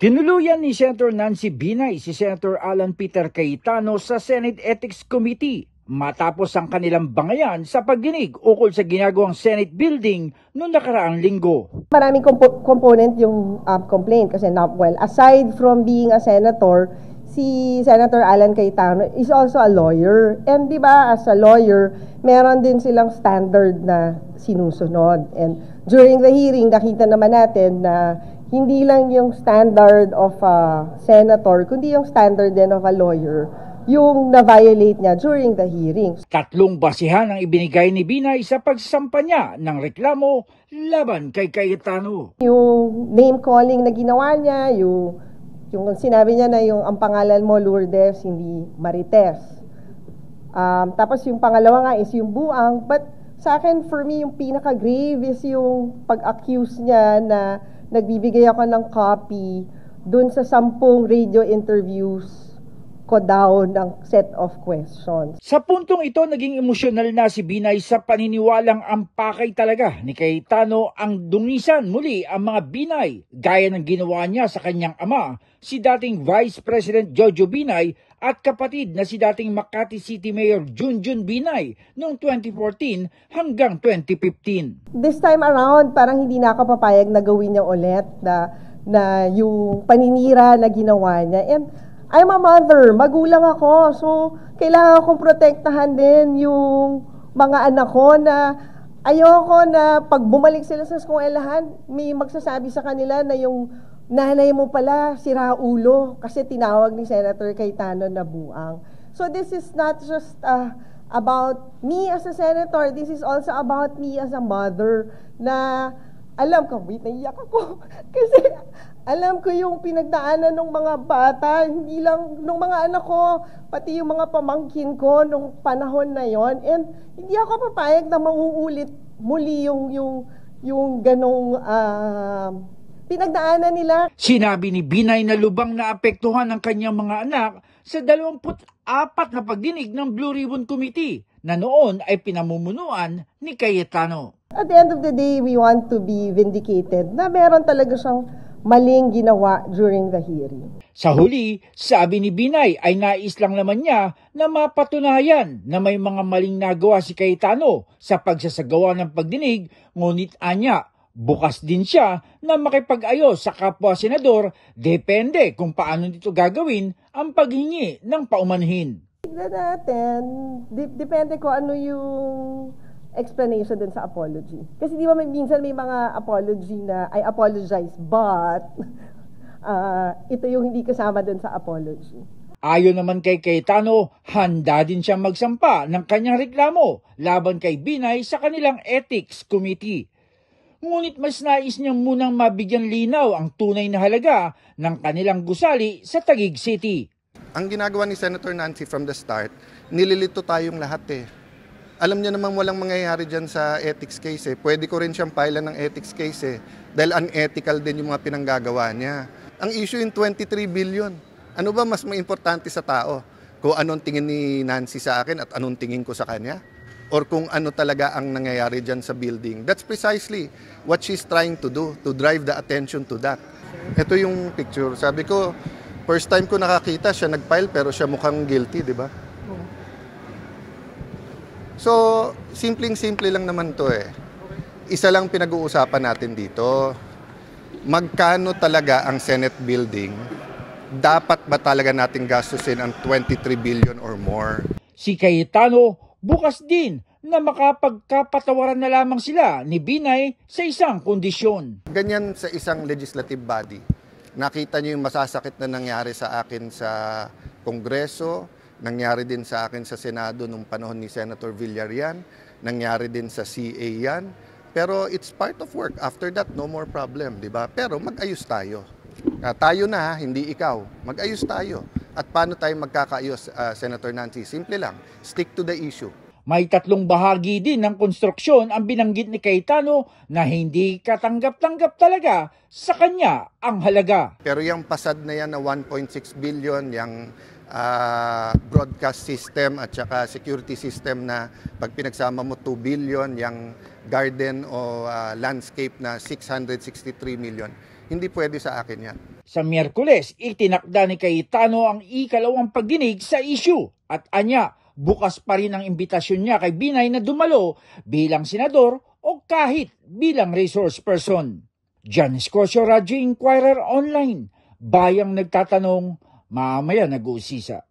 Tinuluyan ni Senator Nancy Binay si Senator Alan Peter Cayetano sa Senate Ethics Committee matapos ang kanilang bangayan sa pagdinig ukol sa ginagawang Senate building noong nakaraang linggo. Maraming component yung complaint kasi aside from being a senator, si Senator Alan Cayetano is also a lawyer. And di ba, as a lawyer, meron din silang standard na sinusunod. And during the hearing, nakita naman natin na hindi lang yung standard of a senator, kundi yung standard din of a lawyer, yung na-violate niya during the hearing. Tatlong basihan ang ibinigay ni Binay sa pagsampa niya ng reklamo laban kay Cayetano. Yung name-calling na ginawa niya, yung sinabi niya na ang pangalan mo Lourdes, hindi Marites. Tapos yung pangalawa nga is yung buang, but sa akin, for me, yung pinaka-grave is yung pag-accuse niya na nagbibigay ako ng copy dun sa 10 radio interviews ko daw ng set of questions. Sa puntong ito, naging emosyonal na si Binay sa paniniwalang ang pakay talaga ni Cayetano ang dungisan muli ang mga Binay, gaya ng ginawa niya sa kanyang ama, si dating Vice President Jojo Binay at kapatid na si dating Makati City Mayor Junjun Binay noong 2014 hanggang 2015. This time around, parang hindi na ako papayag na gawin niya ulit na yung paninira na ginawa niya. And I'm a mother, magulang ako, so kailangan akong protektahan din yung mga anak ko na ayoko na pag bumalik sila sa eskwelahan, may magsasabi sa kanila na yung nanay mo pala sira ulo kasi tinawag ni Senator Cayetano na buang. So this is not just about me as a senator, this is also about me as a mother na alam ko, naiyak ako kasi alam ko yung pinagdaanan ng mga bata, hindi lang ng mga anak ko, pati yung mga pamangkin ko nung panahon na yon. And hindi ako papayag na mauulit muli yung ganong pinagdaanan nila. Sinabi ni Binay na lubang naapektuhan ng kanyang mga anak sa 24 na pagdinig ng Blue Ribbon Committee na noon ay pinamumunuan ni Cayetano. At the end of the day, we want to be vindicated na meron talaga siyang maling ginawa during the hearing. Sa huli, sabi ni Binay ay nais lang naman niya na mapatunayan na may mga maling nagawa si Cayetano sa pagsasagawa ng pagdinig, ngunit anya, bukas din siya na makipag-ayos sa kapwa senador, depende kung paano nito gagawin ang paghingi ng paumanhin. Tignan natin, depende ko ano yung explanation din sa apology. Kasi di ba minsan may mga apology na I apologize but ito yung hindi kasama din sa apology. Ayon naman kay Cayetano, handa din siyang magsampa ng kanyang reklamo laban kay Binay sa kanilang Ethics Committee. Ngunit mas nais niyang munang mabigyan linaw ang tunay na halaga ng kanilang gusali sa Taguig City. Ang ginagawa ni Senator Nancy from the start, nililito tayong lahat eh. Alam niya namang walang mangyayari dyan sa ethics case eh. Pwede ko rin siyang filean ng ethics case eh. Dahil unethical din yung mga pinanggagawa niya. Ang issue yung 23 billion. Ano ba mas importante sa tao? Kung anong tingin ni Nancy sa akin at anong tingin ko sa kanya? Or kung ano talaga ang nangyayari dyan sa building? That's precisely what she's trying to do, to drive the attention to that. Ito yung picture. Sabi ko, first time ko nakakita, siya nag-file pero siya mukhang guilty, di ba? So, simpleng-simple lang naman to eh. Isa lang pinag-uusapan natin dito. Magkano talaga ang Senate building? Dapat ba talaga natin gastusin ang 23 billion or more? Si Cayetano, bukas din na makapagkapatawaran na lamang sila ni Binay sa isang kondisyon. Ganyan sa isang legislative body. Nakita niyo yung masasakit na nangyari sa akin sa Kongreso, nangyari din sa akin sa Senado nung panahon ni Senator Villarreal, nangyari din sa CA yan. Pero it's part of work. After that, no more problem, di ba? Pero mag-ayos tayo. Tayo na, hindi ikaw. Mag-ayos tayo. At paano tayo magkakaayos, Senator Nancy? Simple lang, stick to the issue. May 3 bahagi din ng konstruksyon ang binanggit ni Cayetano na hindi katanggap-tanggap talaga sa kanya ang halaga. Pero yung pasad na yan na 1.6 billion, yung broadcast system at saka security system na pag pinagsama mo 2 billion, yung garden o landscape na 663 million, hindi pwede sa akin yan. Sa Miyerkules, itinakda ni Cayetano ang ikalawang pagdinig sa issue at anya, bukas pa rin ang imbitasyon niya kay Binay na dumalo bilang senador o kahit bilang resource person. John Escocio, Radyo Inquirer Online. Bayang nagtatanong, mamaya nag-uusisa.